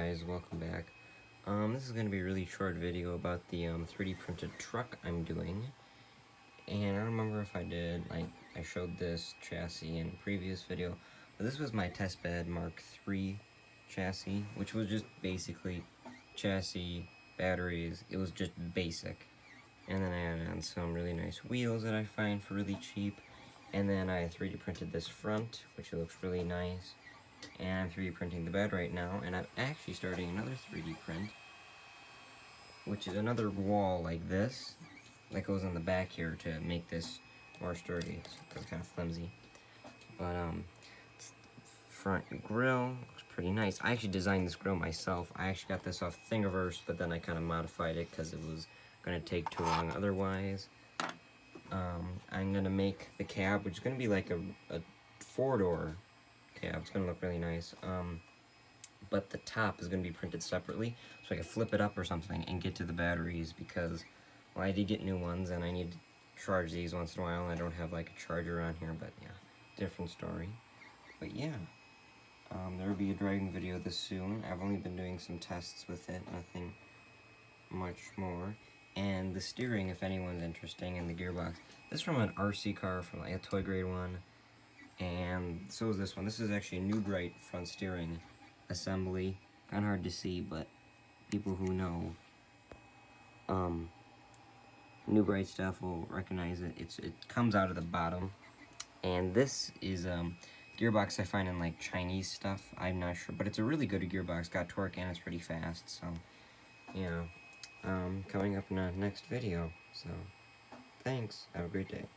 guys, welcome back. This is going to be a really short video about the 3D printed truck I'm doing. And I don't remember if I did, I showed this chassis in a previous video. But this was my test bed Mark III chassis, which was just basically chassis, batteries. It was just basic. And then I added on some really nice wheels that I find for really cheap. And then I 3D printed this front, which looks really nice. And I'm 3D printing the bed right now, and I'm actually starting another 3D print, which is another wall like this, that goes on the back here to make this more sturdy, because it's kind of flimsy. But, front grill looks pretty nice. I actually designed this grill myself. I actually got this off Thingiverse, but then I kind of modified it because it was going to take too long otherwise. I'm going to make the cab, which is going to be like a four-door cab. It's going to look really nice. But the top is going to be printed separately, so I can flip it up or something and get to the batteries, because, well, I did get new ones, and I need to charge these once in a while, and I don't have, like, a charger on here, but, yeah, different story. But, yeah, there will be a driving video this soon. I've only been doing some tests with it, nothing much more. And the steering, if anyone's interested, in the gearbox, this is from an RC car, from, like, a toy grade one. And so is this one. This is actually a New Bright front steering assembly. Kind of hard to see, but people who know New Bright stuff will recognize it. It comes out of the bottom. And this is gearbox I find in like Chinese stuff. I'm not sure, but it's a really good gearbox. Got torque and it's pretty fast. So, yeah. Coming up in the next video. So, thanks. Have a great day.